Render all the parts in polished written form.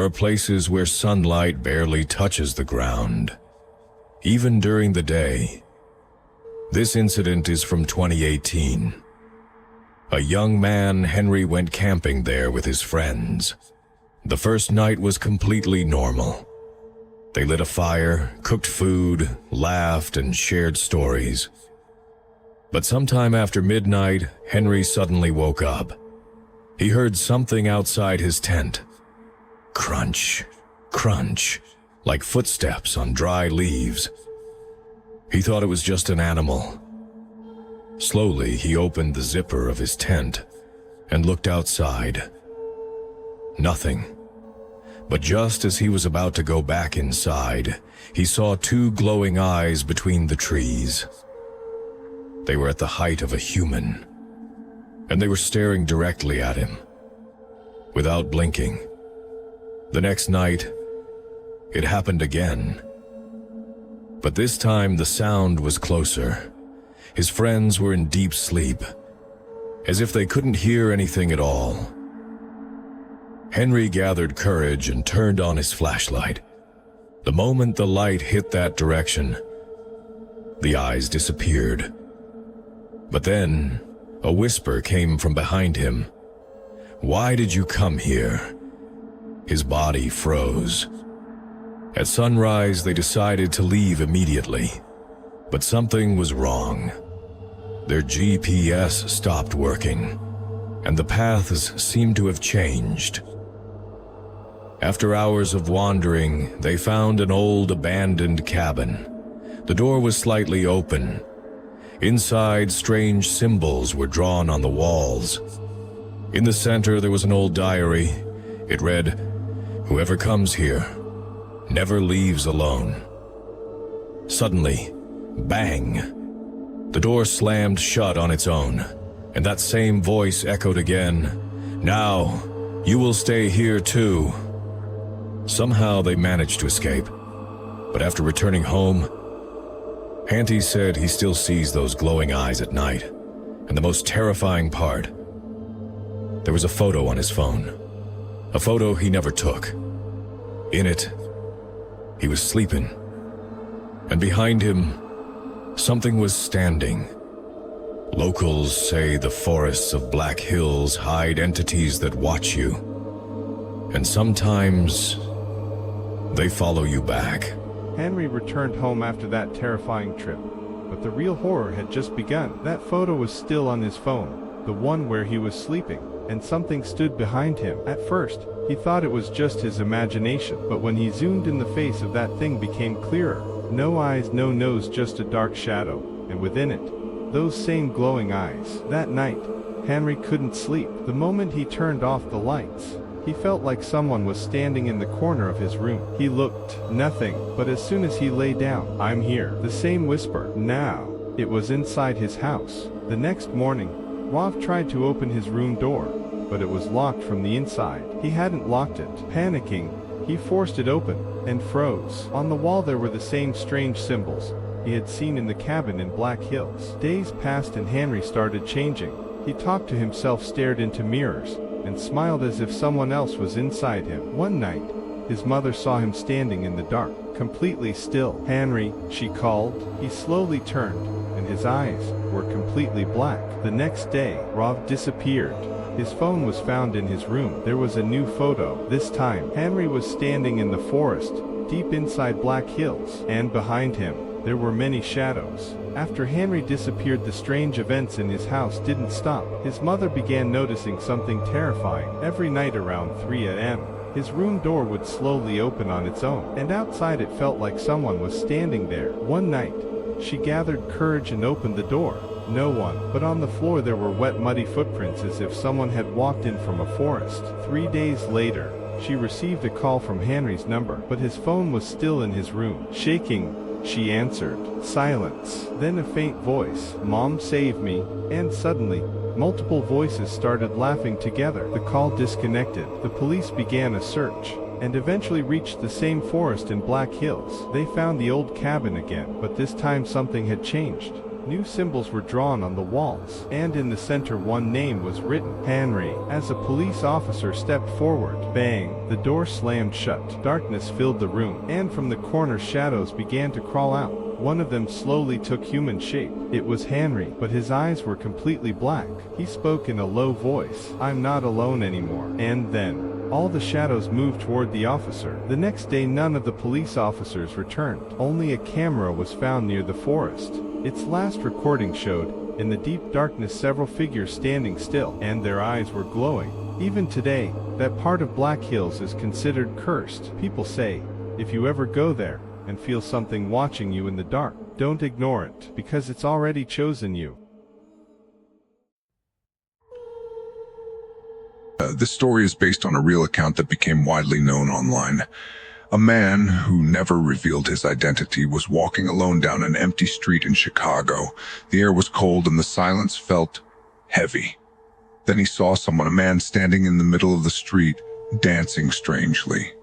are places where sunlight barely touches the ground, even during the day. This incident is from 2018. A young man, Henry, went camping there with his friends. The first night was completely normal. They lit a fire, cooked food, laughed, and shared stories. But sometime after midnight, Henry suddenly woke up. He heard something outside his tent. Crunch, crunch, like footsteps on dry leaves. He thought it was just an animal. Slowly, he opened the zipper of his tent and looked outside. Nothing. But just as he was about to go back inside, he saw two glowing eyes between the trees. They were at the height of a human, and they were staring directly at him, without blinking. The next night, it happened again. But this time the sound was closer. His friends were in deep sleep, as if they couldn't hear anything at all. Henry gathered courage and turned on his flashlight. The moment the light hit that direction, the eyes disappeared. But then, a whisper came from behind him. "Why did you come here?" His body froze. At sunrise, they decided to leave immediately. But something was wrong. Their GPS stopped working, and the paths seemed to have changed. After hours of wandering, they found an old abandoned cabin. The door was slightly open. Inside, strange symbols were drawn on the walls. In the center, there was an old diary. It read, "Whoever comes here never leaves alone." Suddenly, bang! The door slammed shut on its own, and that same voice echoed again, "Now, you will stay here too." Somehow they managed to escape, but after returning home, Hanty said he still sees those glowing eyes at night, and the most terrifying part, there was a photo on his phone, a photo he never took. In it, he was sleeping, and behind him, something was standing. Locals say the forests of Black Hills hide entities that watch you, and sometimes they follow you back. Henry returned home after that terrifying trip, but the real horror had just begun. That photo was still on his phone, the one where he was sleeping, and something stood behind him. At first, he thought it was just his imagination, but when he zoomed in, the face of that thing became clearer. No eyes, no nose, just a dark shadow, and within it, those same glowing eyes. That night, Henry couldn't sleep. The moment he turned off the lights, he felt like someone was standing in the corner of his room. He looked, nothing, but as soon as he lay down, "I'm here." The same whisper. Now, it was inside his house. The next morning, Wav tried to open his room door, but it was locked from the inside. He hadn't locked it. Panicking, he forced it open, and froze. On the wall there were the same strange symbols he had seen in the cabin in Black Hills. Days passed and Henry started changing. He talked to himself, stared into mirrors, and smiled as if someone else was inside him. One night, his mother saw him standing in the dark, completely still. "Henry," she called. He slowly turned, and his eyes were completely black. The next day, Rob disappeared. His phone was found in his room. There was a new photo. This time, Henry was standing in the forest, deep inside Black Hills, and behind him, there were many shadows. After Henry disappeared, the strange events in his house didn't stop. His mother began noticing something terrifying. Every night around 3 a.m., his room door would slowly open on its own, and outside it felt like someone was standing there. One night, she gathered courage and opened the door. No one, but on the floor there were wet, muddy footprints as if someone had walked in from a forest. 3 days later, she received a call from Henry's number, but his phone was still in his room. Shaking, she answered. Silence. Then a faint voice, "Mom, save me." And suddenly, multiple voices started laughing together. The call disconnected. The police began a search, and eventually reached the same forest in Black Hills. They found the old cabin again, but this time something had changed. New symbols were drawn on the walls, and in the center one name was written, Henry. As a police officer stepped forward, bang, the door slammed shut. Darkness filled the room, and from the corner shadows began to crawl out. One of them slowly took human shape. It was Henry, but his eyes were completely black. He spoke in a low voice, "I'm not alone anymore." And then, all the shadows moved toward the officer. The next day none of the police officers returned. Only a camera was found near the forest. Its last recording showed, in the deep darkness, several figures standing still, and their eyes were glowing. Even today, that part of Black Hills is considered cursed. People say, if you ever go there and feel something watching you in the dark, don't ignore it, because it's already chosen you. This story is based on a real account that became widely known online. A man who never revealed his identity was walking alone down an empty street in Chicago. The air was cold and the silence felt heavy. Then he saw someone, a man standing in the middle of the street, dancing strangely.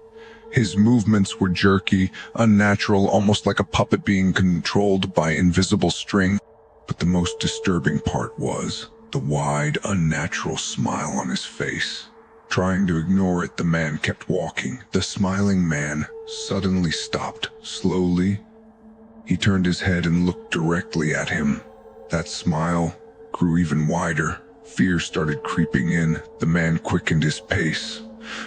His movements were jerky, unnatural, almost like a puppet being controlled by invisible string. But the most disturbing part was the wide, unnatural smile on his face. Trying to ignore it, the man kept walking. The smiling man suddenly stopped. Slowly, he turned his head and looked directly at him. That smile grew even wider. Fear started creeping in. The man quickened his pace.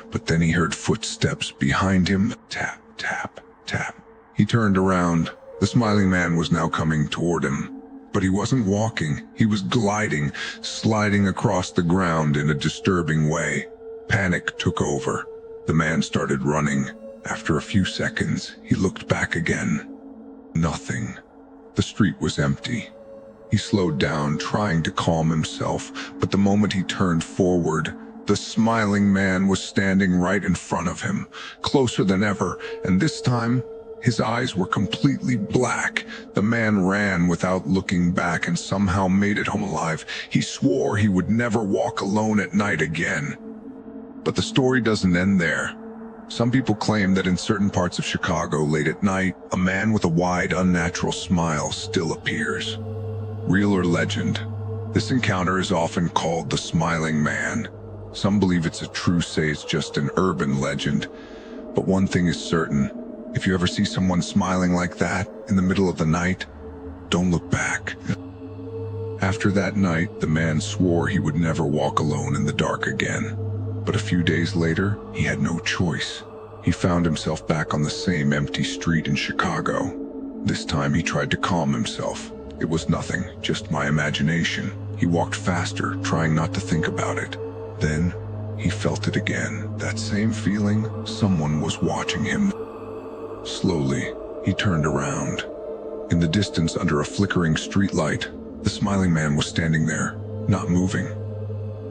But then he heard footsteps behind him. Tap, tap, tap. He turned around. The smiling man was now coming toward him. But he wasn't walking. He was gliding, sliding across the ground in a disturbing way. Panic took over. The man started running. After a few seconds, he looked back again. Nothing. The street was empty. He slowed down, trying to calm himself, but the moment he turned forward, the smiling man was standing right in front of him, closer than ever, and this time, his eyes were completely black. The man ran without looking back and somehow made it home alive. He swore he would never walk alone at night again. But the story doesn't end there. Some people claim that in certain parts of Chicago late at night, a man with a wide, unnatural smile still appears. Real or legend, this encounter is often called the Smiling Man. Some believe it's a true, say it's just an urban legend. But one thing is certain, if you ever see someone smiling like that in the middle of the night, don't look back. After that night, the man swore he would never walk alone in the dark again. But a few days later, he had no choice. He found himself back on the same empty street in Chicago. This time he tried to calm himself. It was nothing, just my imagination. He walked faster, trying not to think about it. Then, he felt it again. That same feeling, someone was watching him. Slowly, he turned around. In the distance, under a flickering streetlight, the smiling man was standing there, not moving,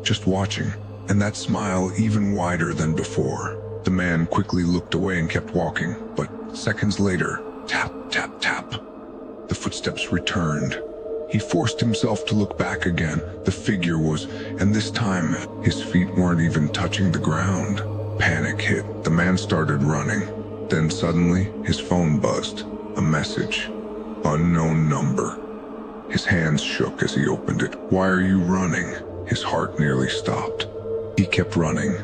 just watching. And that smile even wider than before. The man quickly looked away and kept walking, but seconds later, tap, tap, tap. The footsteps returned. He forced himself to look back again. The figure was, and this time, his feet weren't even touching the ground. Panic hit. The man started running. Then suddenly, his phone buzzed. A message. Unknown number. His hands shook as he opened it. "Why are you running?" His heart nearly stopped. He kept running.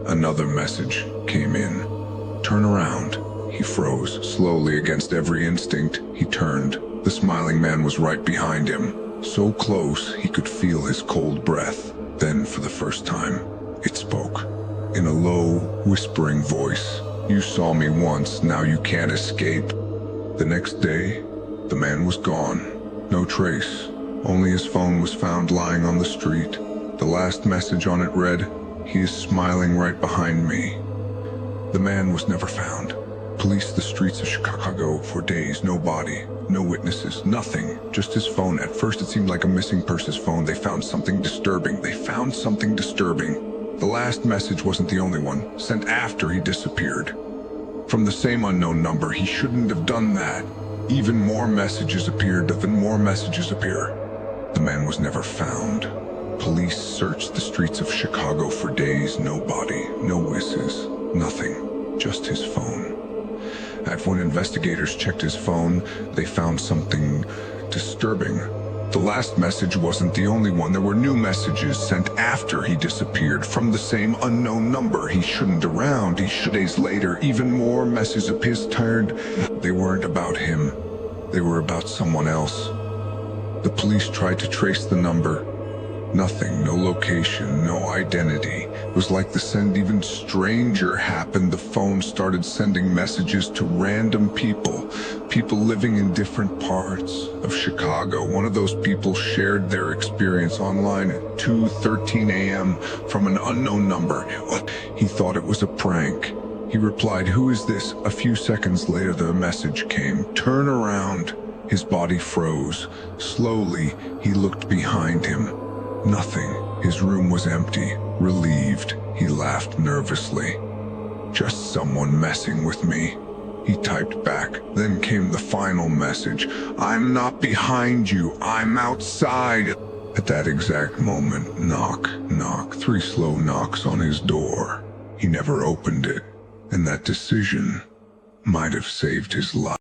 Another message came in. "Turn around." He froze. Slowly, against every instinct, he turned. The smiling man was right behind him. So close, he could feel his cold breath. Then, for the first time, it spoke. In a low, whispering voice. "You saw me once, now you can't escape." The next day, the man was gone. No trace. Only his phone was found lying on the street. The last message on it read, "He is smiling right behind me." The man was never found. Police the streets of Chicago for days. No body, no witnesses, nothing. Just his phone. At first it seemed like a missing person's phone. They found something disturbing. The last message wasn't the only one, sent after he disappeared. From the same unknown number. He shouldn't have done that. Even more messages appeared. The man was never found. Police searched the streets of Chicago for days. No body, no witnesses, nothing. Just his phone. When investigators checked his phone, they found something disturbing. The last message wasn't the only one. There were new messages sent after he disappeared from the same unknown number. He shouldn't around. Days later, even more messages appeared. They weren't about him. They were about someone else. The police tried to trace the number. Nothing, no location, no identity. It was like the send even stranger happened. The phone started sending messages to random people living in different parts of Chicago. One of those people shared their experience online at 2:13 a.m. from an unknown number. He thought it was a prank. He replied, "Who is this?" A few seconds later, the message came, "Turn around." His body froze. Slowly, he looked behind him. Nothing. His room was empty. Relieved, he laughed nervously. "Just someone messing with me," he typed back. Then came the final message. "I'm not behind you. I'm outside." At that exact moment, knock, knock, 3 slow knocks on his door. He never opened it, and that decision might have saved his life.